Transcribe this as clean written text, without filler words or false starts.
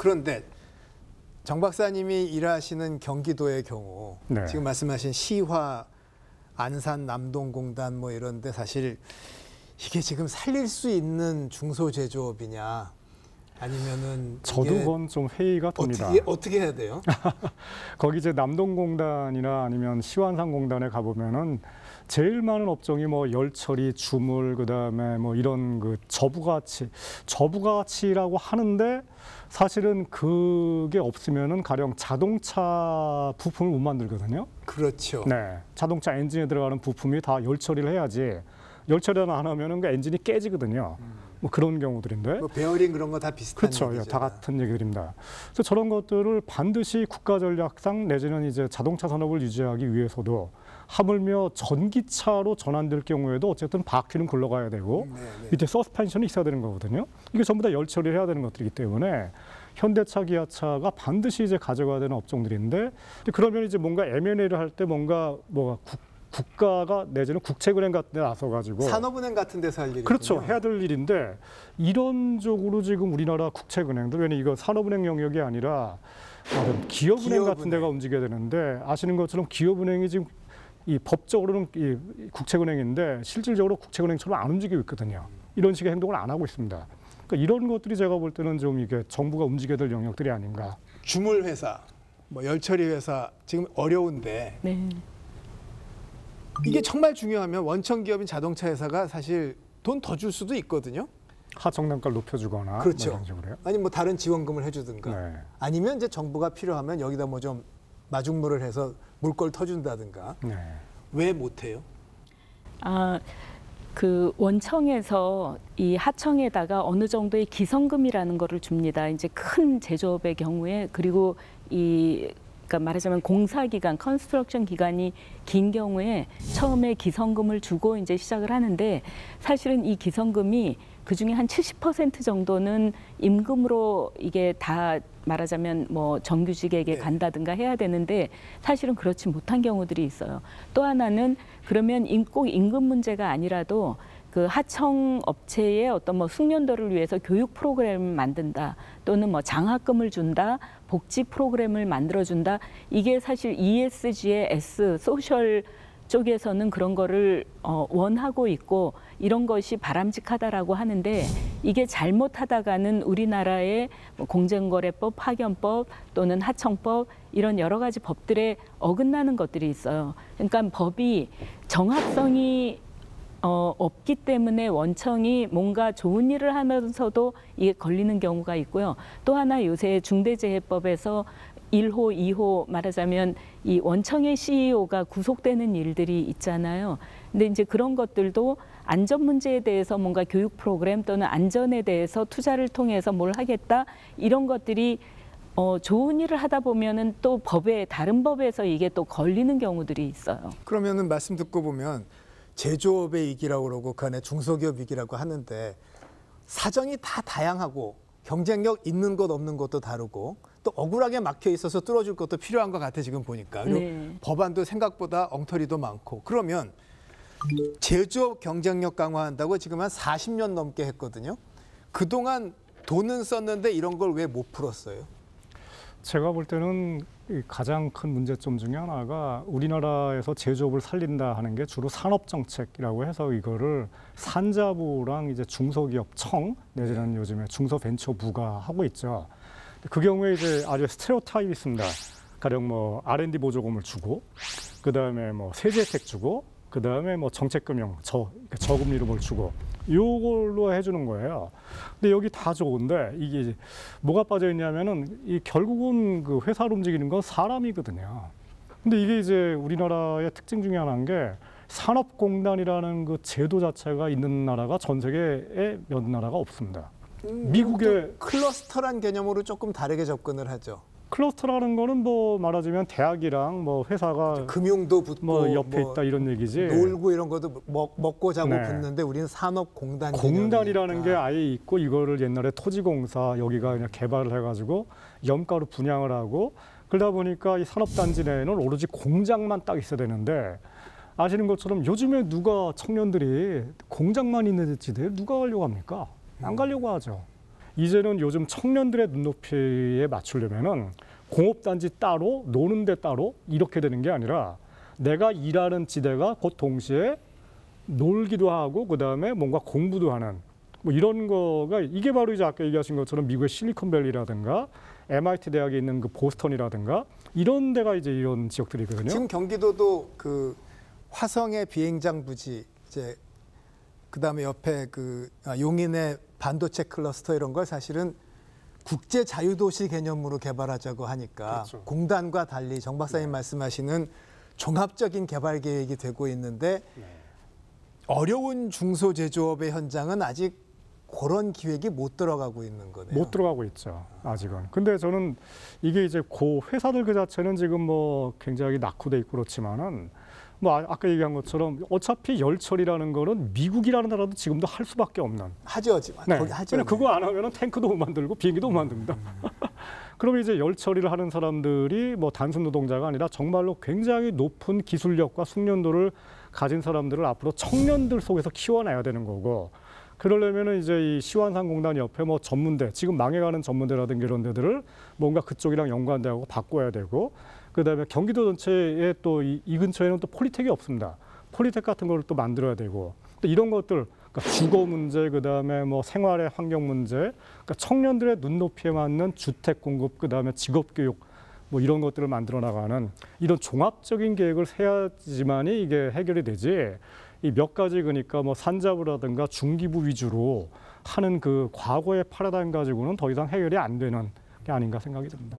그런데 정 박사님이 일하시는 경기도의 경우 네. 지금 말씀하신 시화, 안산, 남동공단 뭐 이런데 사실 이게 지금 살릴 수 있는 중소제조업이냐 아니면은 저도 그건 좀 회의가 됩니다. 어떻게 해야 돼요? 거기 이제 남동공단이나 아니면 시환산공단에 가보면은 제일 많은 업종이 뭐 열처리, 주물, 그다음에 뭐 이런 그 저부가치라고 하는데 사실은 그게 없으면은 가령 자동차 부품을 못 만들거든요. 그렇죠. 네, 자동차 엔진에 들어가는 부품이 다 열처리를 해야지. 열처리 안 하면은 그 엔진이 깨지거든요. 뭐 그런 경우들인데. 뭐 베어링 그런 거 다 비슷한 그렇죠. 얘기죠. 다 같은 얘기들입니다. 그래서 저런 것들을 반드시 국가 전략상 내지는 이제 자동차 산업을 유지하기 위해서도 하물며 전기차로 전환될 경우에도 어쨌든 바퀴는 굴러가야 되고 밑에 서스펜션이 있어야 되는 거거든요. 이게 전부 다 열처리를 해야 되는 것들이기 때문에 현대차, 기아차가 반드시 이제 가져가야 되는 업종들인데 그러면 이제 뭔가 M&A를 할 때 뭔가 국가가 내지는 국책은행 같은 데 나서가지고 산업은행 같은 데서 할 일이군요. 그렇죠. 해야 될 일인데 이런 쪽으로 지금 우리나라 국책은행들 왜냐면 이거 산업은행 영역이 아니라 기업은행 같은 데가 움직여야 되는데 아시는 것처럼 기업은행이 지금 이 법적으로는 이 국책은행인데 실질적으로 국책은행처럼 안 움직이고 있거든요. 이런 식의 행동을 안 하고 있습니다. 그러니까 이런 것들이 제가 볼 때는 좀 이게 정부가 움직여야 될 영역들이 아닌가. 주물 회사, 뭐 열처리 회사 지금 어려운데 네. 이게 정말 중요하면 원청 기업인 자동차 회사가 사실 돈 더 줄 수도 있거든요. 하청단가를 높여주거나 그렇죠. 뭐 이런 식으로요. 아니 뭐 다른 지원금을 해주든가 네. 아니면 이제 정부가 필요하면 여기다 뭐 좀 마중물을 해서 물꼬를 터준다든가. 네. 왜 못해요? 그 원청에서 이 하청에다가 어느 정도의 기성금이라는 거를 줍니다. 이제 큰 제조업의 경우에 그리고 그러니까 말하자면 공사 기간, 컨스트럭션 기간이 긴 경우에 처음에 기성금을 주고 이제 시작을 하는데 사실은 이 기성금이 그중에 한 70% 정도는 임금으로 이게 다 말하자면 뭐 정규직에게 간다든가 해야 되는데 사실은 그렇지 못한 경우들이 있어요. 또 하나는 그러면 꼭 임금 문제가 아니라도 그 하청 업체의 어떤 뭐 숙련도를 위해서 교육 프로그램을 만든다 또는 뭐 장학금을 준다 복지 프로그램을 만들어준다 이게 사실 ESG의 S 소셜 쪽에서는 그런 거를 원하고 있고 이런 것이 바람직하다라고 하는데 이게 잘못하다가는 우리나라의 공정거래법, 파견법 또는 하청법 이런 여러 가지 법들에 어긋나는 것들이 있어요. 그러니까 법이 정합성이 없기 때문에 원청이 뭔가 좋은 일을 하면서도 이게 걸리는 경우가 있고요. 또 하나 요새 중대재해법에서 1호, 2호 말하자면 이 원청의 CEO가 구속되는 일들이 있잖아요. 근데 이제 그런 것들도 안전 문제에 대해서 뭔가 교육 프로그램 또는 안전에 대해서 투자를 통해서 뭘 하겠다 이런 것들이 좋은 일을 하다 보면은 또 다른 법에서 이게 또 걸리는 경우들이 있어요. 그러면은 말씀 듣고 보면 제조업의 위기라고 그러고 그 안에 중소기업 위기라고 하는데 사정이 다 다양하고 경쟁력 있는 것 없는 것도 다르고 또 억울하게 막혀 있어서 뚫어줄 것도 필요한 것 같아 지금 보니까. 그리고 네. 법안도 생각보다 엉터리도 많고. 그러면 제조업 경쟁력 강화한다고 지금 한 40년 넘게 했거든요. 그동안 돈은 썼는데 이런 걸 왜 못 풀었어요? 제가 볼 때는 가장 큰 문제점 중에 하나가 우리나라에서 제조업을 살린다 하는 게 주로 산업정책이라고 해서 이거를 산자부랑 이제 중소기업청 내지는 요즘에 중소벤처부가 하고 있죠. 그 경우에 이제 아주 스테레오타입이 있습니다. 가령 뭐 R&D 보조금을 주고, 그 다음에 뭐 세제 혜택 주고, 그 다음에 뭐 정책금융 저금리로 뭘 주고, 요걸로 해주는 거예요. 근데 여기 다 좋은데 이게 뭐가 빠져 있냐면은 이 결국은 그 회사를 움직이는 건 사람이거든요. 근데 이게 이제 우리나라의 특징 중에 하나인 게 산업공단이라는 그 제도 자체가 있는 나라가 전 세계에 몇 나라가 없습니다. 미국의 클러스터란 개념으로 조금 다르게 접근을 하죠. 클러스터라는 거는 뭐 말하자면 대학이랑 뭐 회사가 금융도 붙고 뭐 옆에 있다 이런 얘기지. 놀고 이런 것도 먹고 자고 네. 붙는데 우리는 산업공단 공단이라는 게 아예 있고 이거를 옛날에 토지공사 여기가 그냥 개발을 해가지고 염가로 분양을 하고 그러다 보니까 이 산업단지 내에는 오로지 공장만 딱 있어야 되는데 아시는 것처럼 요즘에 누가 청년들이 공장만 있는 지대에 누가 가려고 합니까? 안 가려고 하죠. 이제는 요즘 청년들의 눈높이에 맞추려면은 공업단지 따로 노는 데 따로 이렇게 되는 게 아니라 내가 일하는 지대가 곧 동시에 놀기도 하고 그다음에 뭔가 공부도 하는 뭐 이런 거가 이게 바로 이제 아까 얘기하신 것처럼 미국의 실리콘밸리라든가 MIT 대학에 있는 그 보스턴이라든가 이런 데가 이제 이런 지역들이거든요. 지금 경기도도 그 화성의 비행장 부지 이제 그다음에 옆에 그 용인의 반도체 클러스터 이런 걸 사실은 국제 자유도시 개념으로 개발하자고 하니까 그렇죠. 공단과 달리 정 박사님 말씀하시는 종합적인 개발 계획이 되고 있는데 어려운 중소제조업의 현장은 아직 그런 기획이 못 들어가고 있는 거네요. 못 들어가고 있죠, 아직은. 근데 저는 이게 이제 고 회사들 그 자체는 지금 뭐 굉장히 낙후돼 있고 그렇지만은 뭐 아까 얘기한 것처럼 어차피 열처리라는 거는 미국이라는 나라도 지금도 할 수밖에 없는. 하죠, 지금. 네. 거기 하죠. 그냥 그거 안 하면은 탱크도 못 만들고 비행기도 못 만듭니다. 그러면 이제 열처리를 하는 사람들이 뭐 단순 노동자가 아니라 정말로 굉장히 높은 기술력과 숙련도를 가진 사람들을 앞으로 청년들 속에서 키워내야 되는 거고, 그러려면은 이제 이 시완상공단 옆에 뭐 전문대, 지금 망해가는 전문대라든가 이런 데들을 뭔가 그쪽이랑 연관되고 바꿔야 되고, 그다음에 경기도 전체에 또 이 근처에는 또 폴리텍이 없습니다. 폴리텍 같은 걸 또 만들어야 되고, 또 이런 것들, 그러니까 주거 문제, 그다음에 뭐 생활의 환경 문제, 그러니까 청년들의 눈높이에 맞는 주택 공급, 그다음에 직업 교육 뭐 이런 것들을 만들어 나가는 이런 종합적인 계획을 세야지만이 이게 해결이 되지. 이 몇 가지 그러니까 뭐 산자부라든가 중기부 위주로 하는 그 과거의 패러다임 가지고는 더 이상 해결이 안 되는 게 아닌가 생각이 듭니다.